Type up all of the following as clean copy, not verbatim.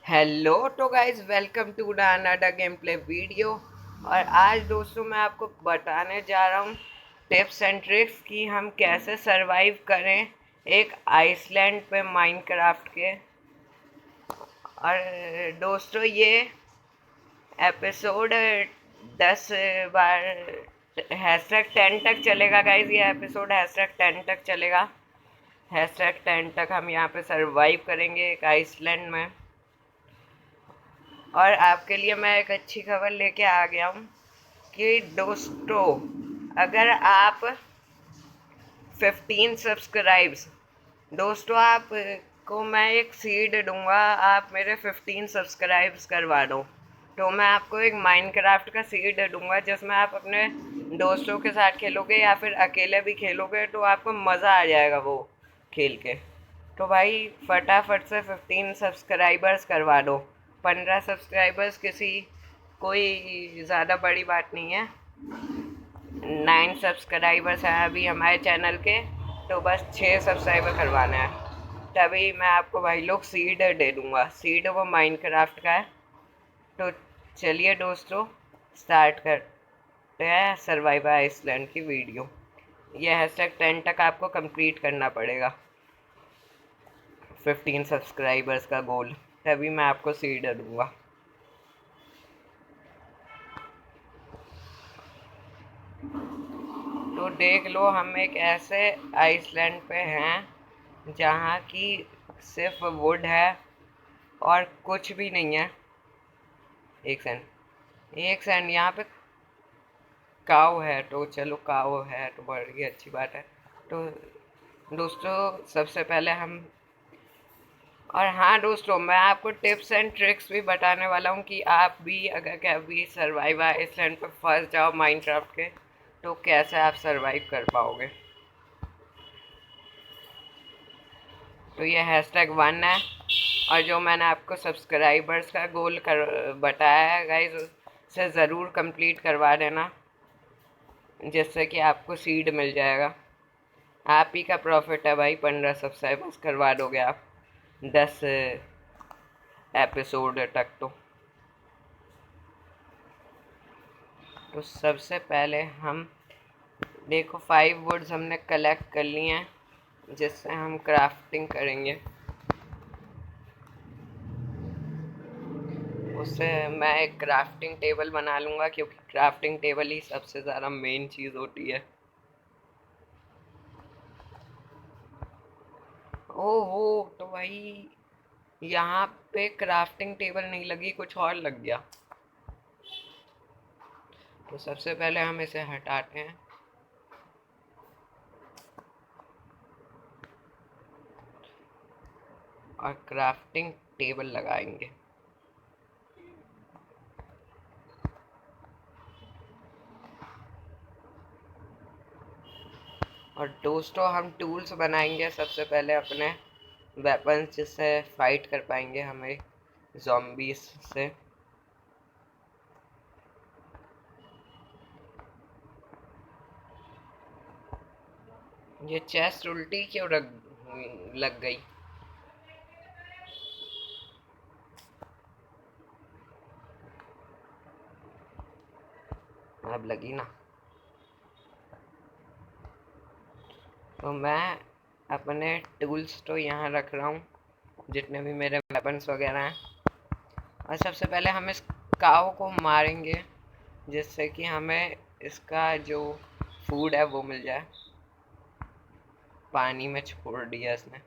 Hello तो guys welcome to the another game play video. और आज दोस्तों मैं आपको बताने जा रहा हूँ टिप्स एंड ट्रिक्स कि हम कैसे सरवाइव करें एक आइसलैंड पे माइनक्राफ्ट के। और दोस्तों ये एपिसोड 10 बार #10 तक चलेगा गाइज। ये एपिसोड #10 तक चलेगा। #10 तक हम यहाँ पे सरवाइव करेंगे एक आइसलैंड में। और आपके लिए मैं एक अच्छी खबर लेके आ गया हूँ कि दोस्तों अगर आप 15 सब्सक्राइब्स, दोस्तों आप को मैं एक सीड दूंगा, आप मेरे 15 सब्सक्राइब्स करवा दो तो मैं आपको एक माइनक्राफ्ट का सीड दूंगा जिसमें आप अपने दोस्तों के साथ खेलोगे या फिर अकेले भी खेलोगे तो आपको मज़ा आ जाएगा वो खेल के। तो भाई फटाफट से 15 सब्सक्राइबर्स करवा दो। 15 सब्सक्राइबर्स कोई ज़्यादा बड़ी बात नहीं है। 9 सब्सक्राइबर्स हैं अभी हमारे चैनल के, तो बस 6 सब्सक्राइबर करवाना है, तभी मैं आपको भाई लोग सीड दे दूँगा। सीड वो माइनक्राफ्ट का है। तो चलिए दोस्तों स्टार्ट करते हैं सर्वाइवर आइसलैंड की वीडियो। ये #10 तक आपको कंप्लीट करना पड़ेगा 15 सब्सक्राइबर्स का गोल, तभी मैं आपको सीड दूँगा। तो देख लो हम एक ऐसे आइसलैंड पे हैं जहाँ की सिर्फ वुड है और कुछ भी नहीं है। एक सेकंड यहाँ पे काव है, तो चलो काव है तो बड़ी अच्छी बात है। तो दोस्तों सबसे पहले हम, और हाँ दोस्तों मैं आपको टिप्स एंड ट्रिक्स भी बताने वाला हूँ कि आप भी अगर कभी सर्वाइव आइसलैंड पर फंस जाओ माइनक्राफ्ट के तो कैसे आप सर्वाइव कर पाओगे। तो ये #1 है। और जो मैंने आपको सब्सक्राइबर्स का गोल कर बताया है गाइज, उसे ज़रूर कंप्लीट करवा देना जिससे कि आपको सीड मिल जाएगा। आप ही का प्रॉफिट है भाई, 15 सब्सक्राइबर्स करवा दोगे आप 10 एपिसोड तक। तो सबसे पहले हम देखो 5 वुड्स हमने कलेक्ट कर लिए हैं जिससे हम क्राफ्टिंग करेंगे। उससे मैं एक क्राफ्टिंग टेबल बना लूँगा क्योंकि क्राफ्टिंग टेबल ही सबसे ज़्यादा मेन चीज़ होती है। ओहो तो भाई यहाँ पे क्राफ्टिंग टेबल नहीं लगी, कुछ और लग गया। तो सबसे पहले हम इसे हटाते हैं और क्राफ्टिंग टेबल लगाएंगे। और दोस्तों हम टूल्स बनाएंगे सबसे पहले अपने वेपन्स जिससे फाइट कर पाएंगे हमें ज़ॉम्बीज से। ये चेस्ट उल्टी क्यों रख लग गई। अब लगी ना। तो मैं अपने टूल्स तो यहाँ रख रहा हूँ जितने भी मेरे वेपन्स वगैरह हैं। और सबसे पहले हम इस काऊ को मारेंगे जिससे कि हमें इसका जो फूड है वो मिल जाए। पानी में छोड़ दिया इसने।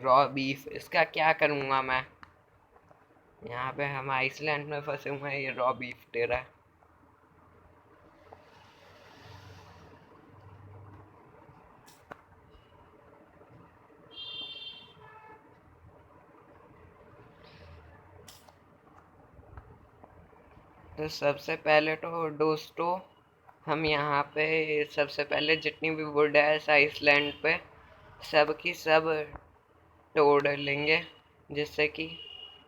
रॉ बीफ इसका क्या करूँगा मैं, यहाँ पे हम आइसलैंड में फंसे हुए हैं, ये रॉ बीफ दे रहा है। तो सबसे पहले तो दोस्तों हम यहाँ पे सबसे पहले जितनी भी वुड है इस आइसलैंड पे सब की सब तोड़ लेंगे जिससे कि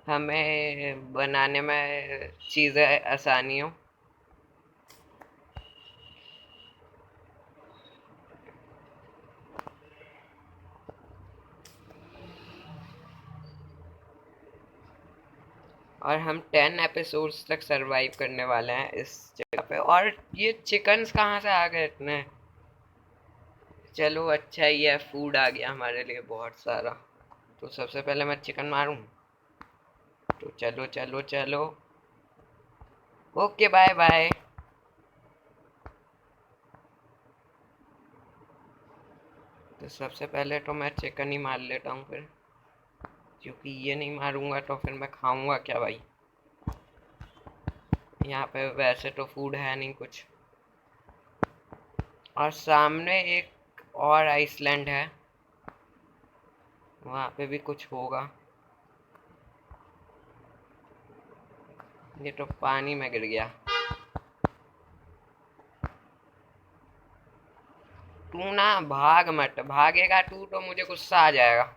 हमें बनाने में चीज़ें आसानी हो। और हम 10 एपिसोड्स तक सरवाइव करने वाले हैं इस जगह पे। और ये चिकन्स कहाँ से आ गए इतने? चलो अच्छा ही है, फूड आ गया हमारे लिए बहुत सारा। तो सबसे पहले मैं चिकन मारूं। तो चलो चलो चलो, ओके बाय बाय। तो सबसे पहले तो मैं चिकन ही मार लेता हूँ फिर, क्योंकि ये नहीं मारूंगा तो फिर मैं खाऊंगा क्या भाई? यहाँ पे वैसे तो फूड है नहीं कुछ। और सामने एक और आइसलैंड है, वहाँ पे भी कुछ होगा। ये तो पानी में गिर गया। तू ना भाग मत, भागेगा तू तो मुझे गुस्सा आ जाएगा।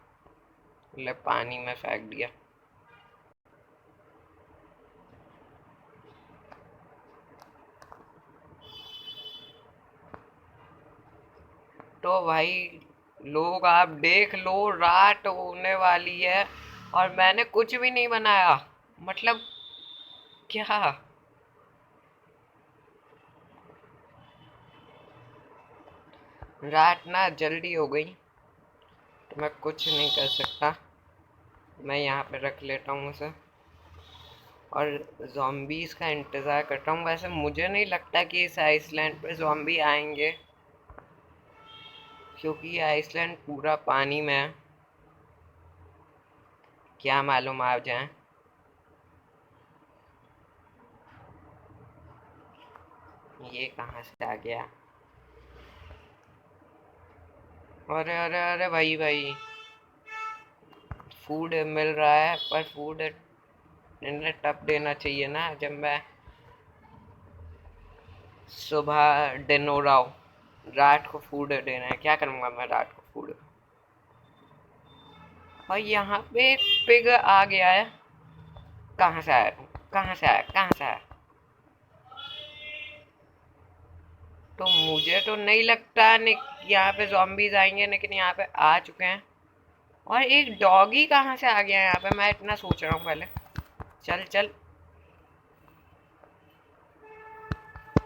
ले पानी में फेंक दिया। तो भाई लोग आप देख लो, रात होने वाली है और मैंने कुछ भी नहीं बनाया। मतलब क्या? रात ना जल्दी हो गई तो मैं कुछ नहीं कर सकता। मैं यहाँ पे रख लेता हूँ उसे और zombies का इंतज़ार करता हूँ। वैसे मुझे नहीं लगता कि इस आइसलैंड पे ज़ॉम्बी आएंगे, क्योंकि ये आइसलैंड पूरा पानी में है। क्या मालूम आ जाए। ये कहाँ से आ गया? अरे अरे अरे भाई भाई, फूड मिल रहा है पर फूड इन्हें तब देना चाहिए ना जब मैं सुबह दिन हो रहा हूँ। रात को फूड देना है, क्या करूँगा मैं रात को फूड? और यहाँ पे पिग आ गया है। कहाँ से आया तू? कहाँ से आया? कहाँ से आया? तो मुझे तो नहीं लगता यहाँ पे zombies आएंगे, लेकिन यहाँ पे आ चुके हैं। और एक डॉगी कहाँ से आ गया है यहाँ पे, मैं इतना सोच रहा हूँ पहले। चल चल।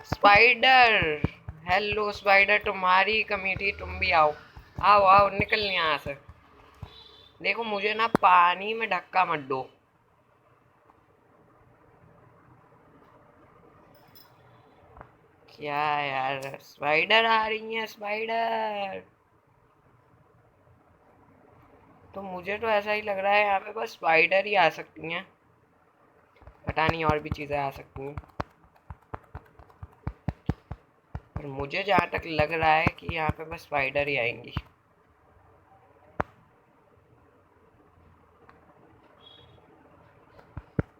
स्पाइडर, हेलो स्पाइडर, तुम्हारी कमी थी, तुम भी आओ। आओ आओ, निकल यहाँ से। देखो मुझे ना पानी में धक्का मत दो। क्या यार, स्पाइडर आ रही है स्पाइडर। तो मुझे तो ऐसा ही लग रहा है यहाँ पे बस स्पाइडर ही आ सकती हैं, पता नहीं और भी चीज़ें आ सकती हैं। पर मुझे जहाँ तक लग रहा है कि यहाँ पे बस स्पाइडर ही आएंगी।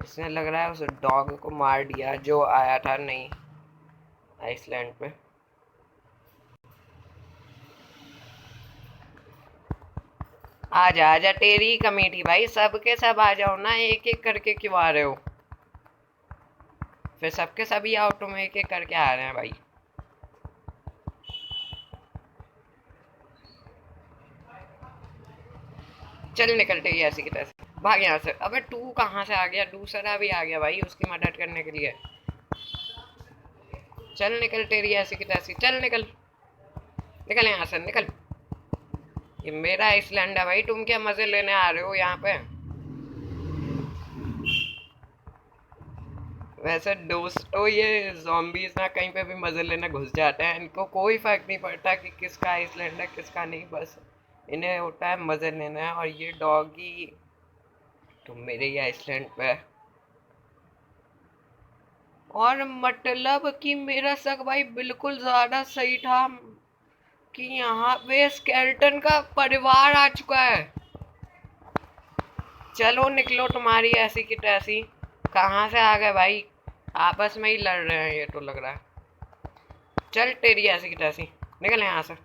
इसने लग रहा है उस डॉग को मार दिया जो आया था नहीं आइसलैंड पे। आजा आजा, तेरी ही कमी थी भाई, सबके सब आ जाओ ना, एक एक करके क्यों आ रहे हो? फिर सबके सभी आओ, तुम एक एक करके आ रहे हैं भाई। चल निकलते ही ऐसी की तैसी, भाग यहाँ से। अबे तू कहाँ से आ गया? दूसरा भी आ गया भाई उसकी मदद करने के लिए। चल निकल, तेरी ऐसी की तैसी, चल निकल। निकल यहाँ से निकल। ये मेरा आइसलैंड है भाई, तुम क्या मजे लेने आ रहे हो यहाँ पे? वैसे दोस्तों ये zombies ना कहीं पे भी मजे लेने घुस जाते हैं, इनको कोई फर्क नहीं पड़ता कि किसका आइसलैंड है किसका नहीं, बस इन्हें होता है मजे लेना है। और ये डॉगी तो मेरे ही आइसलैंड पे है। और मतलब कि मेरा शक भाई बिल्कुल ज्यादा सही था कि यहाँ पे स्केलेटन का परिवार आ चुका है। चलो निकलो, तुम्हारी ऐसी की तैसी। कहाँ से आ गए भाई? आपस में ही लड़ रहे हैं ये तो लग रहा है। चल तेरी ऐसी की तैसी, निकल यहाँ से।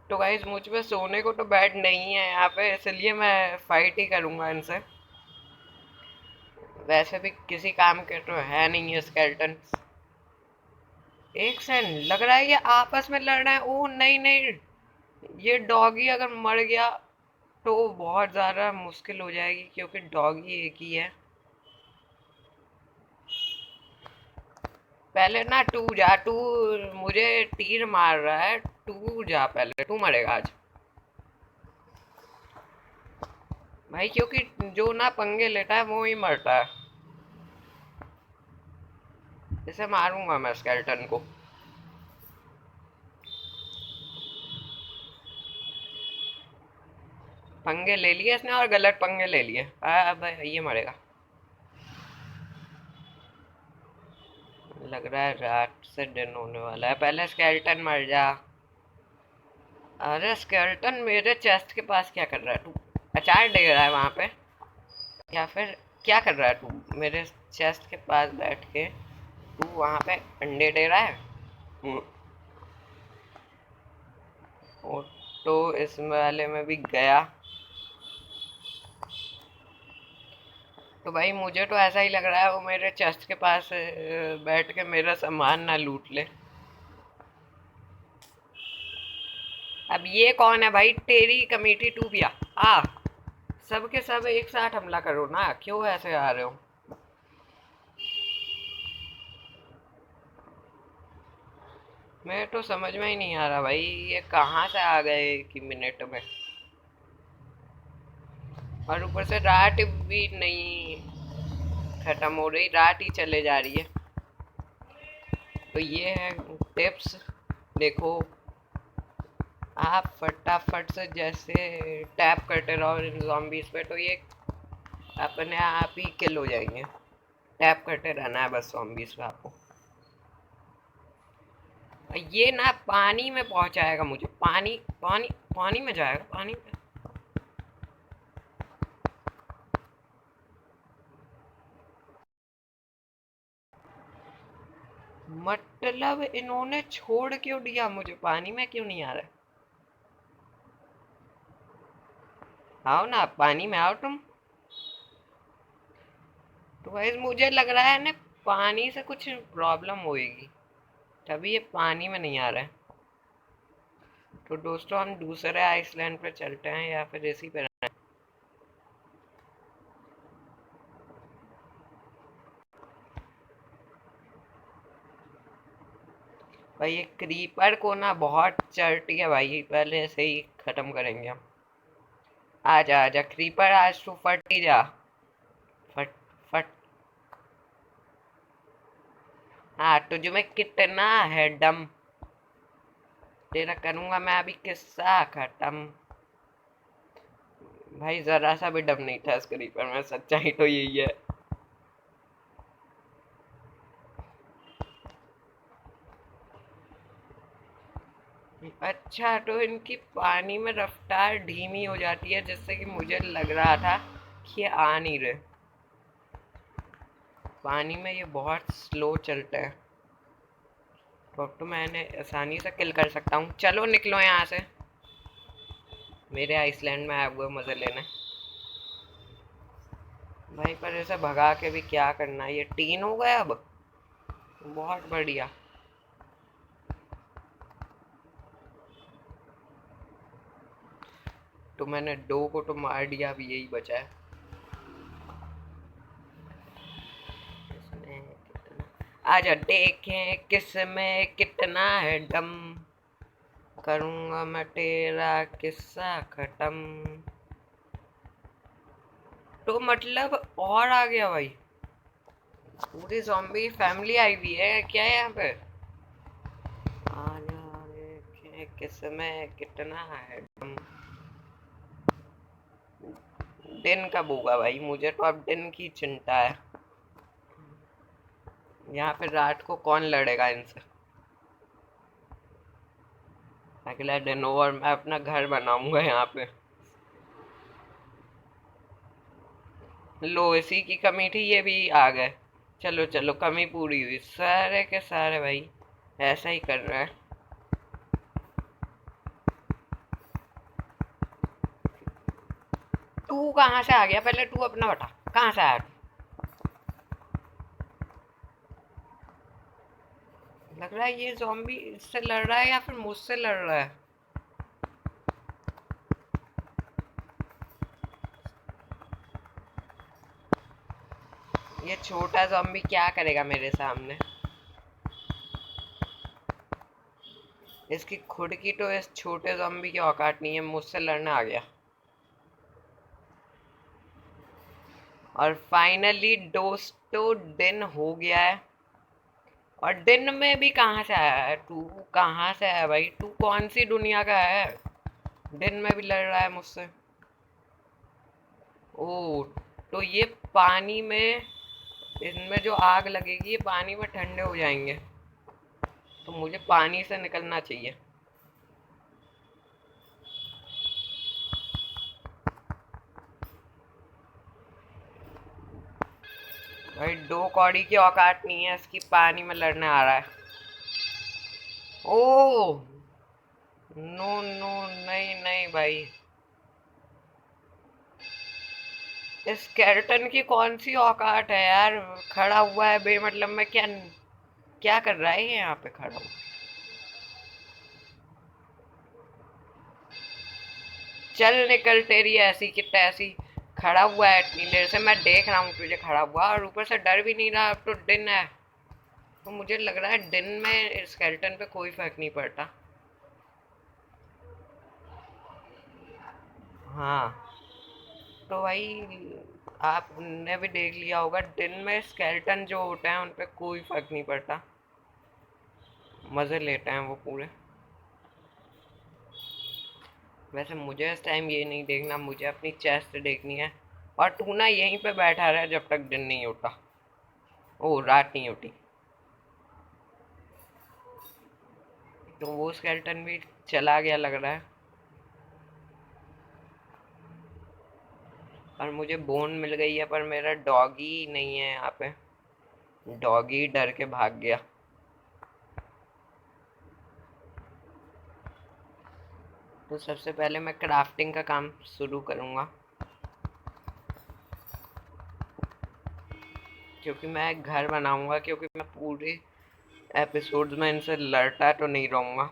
तो गाइस मुझ पे सोने को तो बेड नहीं है यहाँ पे, इसलिए मैं फाइट ही करूँगा इनसे। वैसे भी किसी काम के तो है नहीं ये स्केलेटन। एक सेकंड, लग रहा है ये आपस में लड़ रहे हैं। ओह नहीं नहीं, ये डॉगी अगर मर गया तो बहुत ज़्यादा मुश्किल हो जाएगी क्योंकि डॉगी एक ही है। पहले ना तू जा, तू मुझे तीर मार रहा है, तू जा, पहले तू मरेगा आज भाई, क्योंकि जो ना पंगे लेता है वो ही मरता है। इसे मारूंगा मैं स्केल्टन को। पंगे ले लिए इसने और गलत पंगे ले लिए। अब ये मरेगा। लग रहा है रात से दिन होने वाला है। पहले स्केल्टन मर जा। अरे स्केल्टन मेरे चेस्ट के पास क्या कर रहा है तू? अचार दे रहा है वहां पे या फिर क्या कर रहा है तू? मेरे चेस्ट के पास बैठ के तू वहां पे अंडे दे रहा है। हम्म, वो तो इस वाले में भी गया। तो भाई मुझे तो ऐसा ही लग रहा है वो मेरे चेस्ट के पास बैठ के मेरा सामान ना लूट ले। अब ये कौन है भाई? तेरी कमेटी टूपिया आ। सब के सब एक साथ हमला करो ना, क्यों ऐसे आ रहे हो? मैं तो समझ में ही नहीं आ रहा भाई, ये कहाँ से आ गए कि मिनट में। और ऊपर से रात भी नहीं खत्म हो रही, रात ही चले जा रही है। तो ये है टिप्स। देखो, आप फटाफट से जैसे टैप करते रहो इन zombies पे तो ये अपने आप ही किल हो जाएंगे। टैप करते रहना है बस zombies पे आपको। ये ना पानी में पहुंचाएगा मुझे, पानी पानी पानी में जाएगा, पानी में। मतलब इन्होंने छोड़ क्यों दिया मुझे? पानी में क्यों नहीं आ रहा? आओ ना, पानी में आओ तुम। तो भाई मुझे लग रहा है ना पानी से कुछ प्रॉब्लम होएगी, तभी ये पानी में नहीं आ रहा है। तो दोस्तों हम दूसरे आइसलैंड पे चलते हैं या फिर इसी पे रहना है? भाई ये क्रीपर को ना बहुत चलती है भाई, पहले से ही खत्म करेंगे हम। आजा आजा क्रीपर, आज तू फट ही जा। फट फट। हाँ तुझ में कितना है दम, तेरा करूंगा मैं अभी किस्सा खत्म। भाई जरा सा भी डर नहीं था इस क्रीपर में, सच्चाई तो यही है। अच्छा, तो इनकी पानी में रफ्तार धीमी हो जाती है, जिससे कि मुझे लग रहा था कि ये आ नहीं रहे। पानी में ये बहुत स्लो चलते हैं। तो अब तो मैंने आसानी से किल कर सकता हूँ। चलो निकलो यहाँ से, मेरे आइसलैंड में आए हुए मजे लेने। भाई पर इसे भगा के भी क्या करना, ये 3 हो गया अब। बहुत बढ़िया। तो मैंने 2 को तो मार दिया, अभी यही बचा है। इसमें कितना, आजा देखें किस में कितना है दम, करूंगा मैं तेरा किस्सा खत्म। तो मतलब और आ गया भाई, पूरी ज़ॉम्बी फैमिली आई हुई है क्या यहाँ पे? आजा देखें किस में कितना है दम। दिन कब होगा भाई? मुझे तो अब दिन की चिंता है। यहाँ पे रात को कौन लड़ेगा इनसे? अगला दिन हो और मैं अपना घर बनाऊंगा यहाँ पे। लो इसी की कमी थी, ये भी आ गए। चलो चलो, कमी पूरी हुई। सारे के सारे भाई ऐसा ही कर रहे हैं। तू कहाँ से आ गया? पहले तू अपना बता, कहाँ से आया? लग रहा है ये ज़ॉम्बी इससे लड़ रहा है या फिर मुझसे लड़ रहा है। ये छोटा ज़ॉम्बी क्या करेगा मेरे सामने? इसकी खुद की तो इस छोटे ज़ॉम्बी की औकात नहीं है, मुझसे लड़ने आ गया। और फाइनली दोस्तों दिन हो गया है। और दिन में भी कहाँ से आया है तू? कहाँ से आया भाई? तू कौन सी दुनिया का है? दिन में भी लड़ रहा है मुझसे। ओ, तो ये पानी में, इनमें जो आग लगेगी ये पानी में ठंडे हो जाएंगे, तो मुझे पानी से निकलना चाहिए। भाई दो कौड़ी की औकात नहीं है इसकी, पानी में लड़ने आ रहा है। ओ, नो नो, नहीं नहीं भाई। इस स्केलेटन की कौन सी औकात है यार? खड़ा हुआ है बेमतलब में, क्या क्या कर रहा है ये यहाँ पे खड़ा हुआ? चल निकल, तेरी ऐसी कि तैसी। खड़ा हुआ है इतनी देर से, मैं देख रहा हूँ तुझे खड़ा हुआ, और ऊपर से डर भी नहीं रहा। अब तो दिन है, तो मुझे लग रहा है दिन में स्केलेटन पे कोई फर्क नहीं पड़ता। हाँ, तो भाई आपने भी देख लिया होगा, दिन में स्केलेटन जो होते हैं उन पे कोई फर्क नहीं पड़ता, मज़े लेते हैं वो पूरे। वैसे मुझे इस टाइम ये नहीं देखना, मुझे अपनी चेस्ट देखनी है। और तू ना यहीं पे बैठा रहा जब तक दिन नहीं होता। ओ, रात नहीं होती। तो वो स्केलेटन भी चला गया लग रहा है। और मुझे बोन मिल गई है, पर मेरा डॉगी नहीं है यहाँ पे। डॉगी डर के भाग गया। तो सबसे पहले मैं क्राफ्टिंग का काम शुरू करूँगा, क्योंकि मैं एक घर बनाऊंगा, क्योंकि मैं पूरे एपिसोड्स में इनसे लड़ता तो नहीं रहूँगा।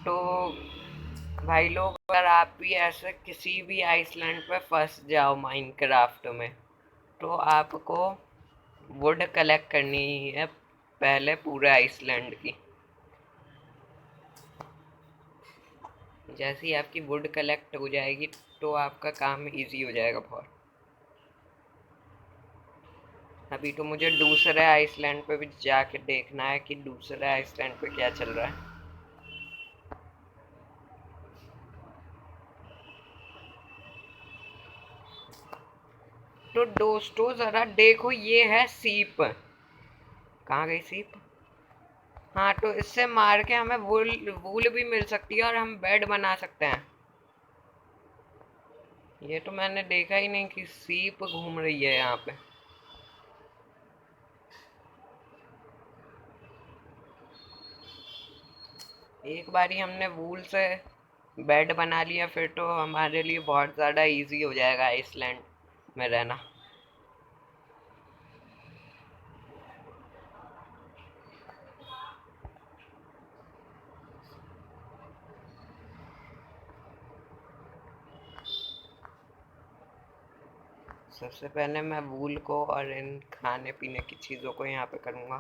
तो भाई लोग, अगर आप भी ऐसे किसी भी आइसलैंड पे फंस जाओ माइनक्राफ्ट में, तो आपको वुड कलेक्ट करनी है पहले पूरे आइसलैंड की। जैसे ही आपकी वुड कलेक्ट हो जाएगी, तो आपका काम इजी हो जाएगा बहुत। अभी तो मुझे दूसरे आइसलैंड पे भी जाके देखना है कि दूसरे आइसलैंड पे क्या चल रहा है। तो दोस्तों ज़रा देखो, ये है सीप। कहाँ गई सीप? हाँ, तो इससे मार के हमें वूल वूल भी मिल सकती है, और हम बेड बना सकते हैं। ये तो मैंने देखा ही नहीं कि सीप घूम रही है यहाँ पे। एक बारी हमने वूल से बेड बना लिया, फिर तो हमारे लिए बहुत ज़्यादा इजी हो जाएगा आइसलैंड में रहना। सबसे पहले मैं वूल को और इन खाने पीने की चीज़ों को यहाँ पे करूँगा।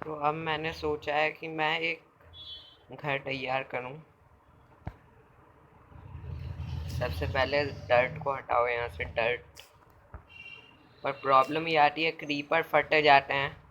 तो अब मैंने सोचा है कि मैं एक घर तैयार करूँ। सबसे पहले डर्ट को हटाओ यहाँ से, डर्ट। पर प्रॉब्लम ये आती है, क्रीपर फटे जाते हैं।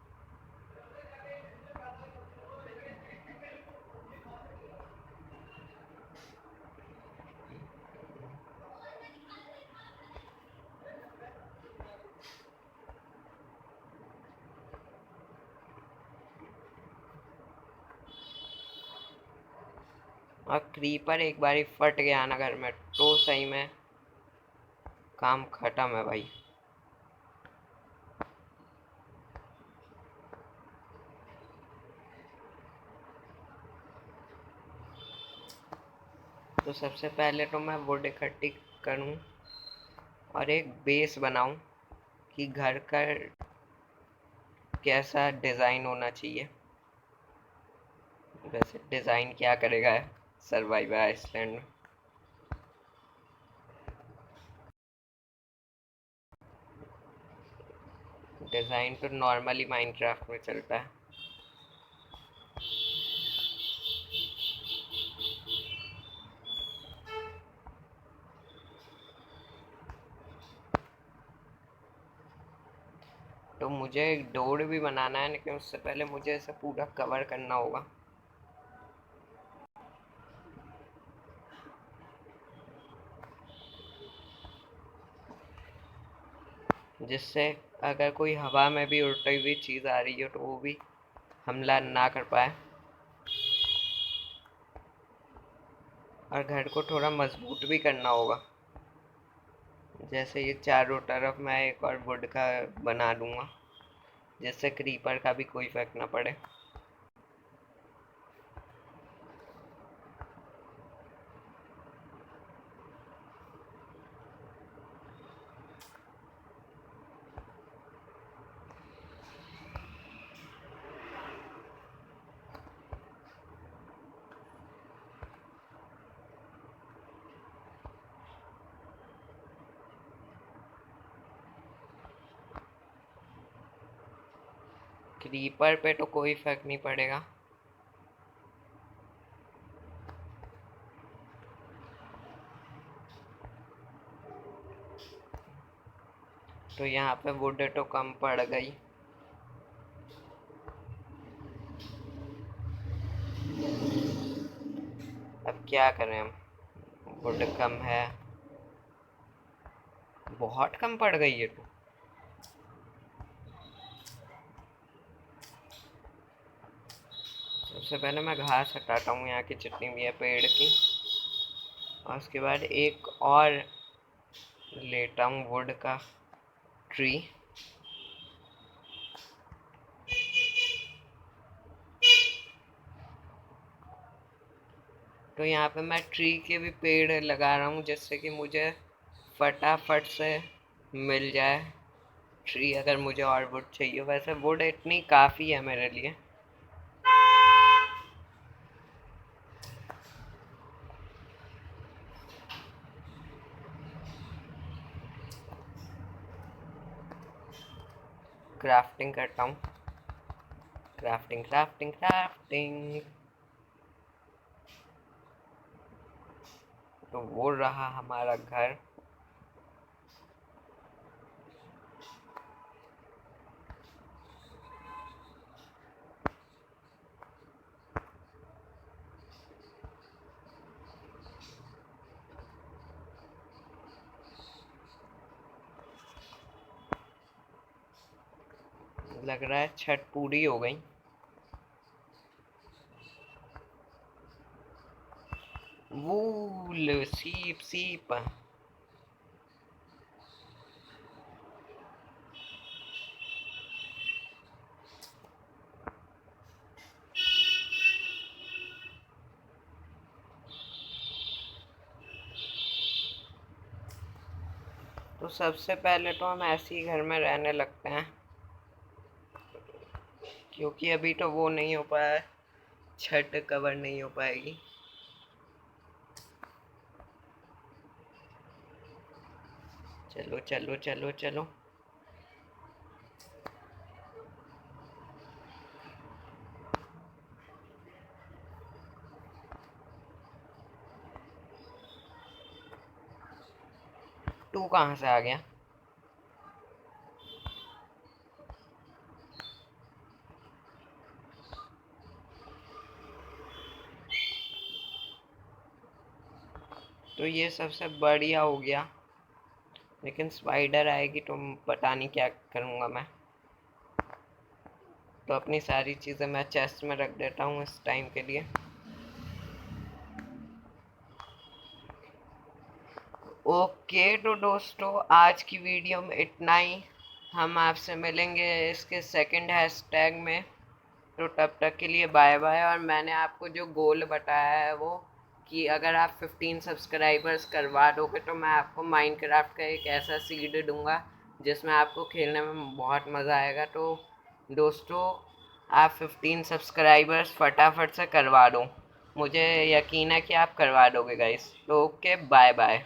और क्रीपर एक बारी फट गया ना घर में, तो सही में काम खत्म है भाई। तो सबसे पहले तो मैं वुड इकट्ठी करूँ और एक बेस बनाऊँ कि घर का कैसा डिज़ाइन होना चाहिए। वैसे डिज़ाइन क्या करेगा सर्वाइवर आइसलैंड में। डिज़ाइन तो नॉर्मली माइनक्राफ्ट में चलता है। तो मुझे एक डोर भी बनाना है, लेकिन उससे पहले मुझे इसे पूरा कवर करना होगा। जिससे अगर कोई हवा में भी उड़ती हुई चीज़ आ रही हो तो वो भी हमला ना कर पाए, और घर को थोड़ा मजबूत भी करना होगा। जैसे ये चारों तरफ मैं एक और वुड का बना दूंगा, जिससे क्रीपर का भी कोई इफेक्ट ना पड़े। क्रीपर पे तो कोई इफेक्ट नहीं पड़ेगा। तो यहाँ पे वुड तो कम पड़ गई। अब क्या करें हम, वुड कम है, बहुत कम पड़ गई है तो। सबसे पहले मैं घास हटाता हूँ यहाँ की जितनी भी है पेड़ की, और उसके बाद एक और लेता हूँ वुड का ट्री। तो यहाँ पे मैं ट्री के भी पेड़ लगा रहा हूँ, जिससे कि मुझे फटाफट से मिल जाए ट्री, अगर मुझे और वुड चाहिए। वैसे वुड इतनी काफ़ी है मेरे लिए। क्राफ्टिंग करता हूँ, क्राफ्टिंग क्राफ्टिंग क्राफ्टिंग। तो वो रहा हमारा घर। लग रहा है छत पूरी हो गई। वूल सीप सीप। तो सबसे पहले तो हम ऐसे ही घर में रहने लगते हैं, क्योंकि अभी तो वो नहीं हो पाया है, छत कवर नहीं हो पाएगी। चलो चलो चलो चलो। तू कहाँ से आ गया? तो ये सबसे बढ़िया हो गया, लेकिन स्पाइडर आएगी तो पता नहीं क्या करूँगा मैं। तो अपनी सारी चीज़ें मैं चेस्ट में रख देता हूँ इस टाइम के लिए। ओके तो दोस्तों, आज की वीडियो में इतना ही। हम आपसे मिलेंगे इसके सेकंड हैशटैग में। तो तब तक के लिए बाय बाय। और मैंने आपको जो गोल बताया है वो कि अगर आप 15 सब्सक्राइबर्स करवा दोगे तो मैं आपको माइनक्राफ्ट का एक ऐसा सीड दूंगा जिसमें आपको खेलने में बहुत मज़ा आएगा। तो दोस्तों, आप 15 सब्सक्राइबर्स फटाफट से करवा दो, मुझे यकीन है कि आप करवा दोगे गाइस। तो ओके, बाय बाय।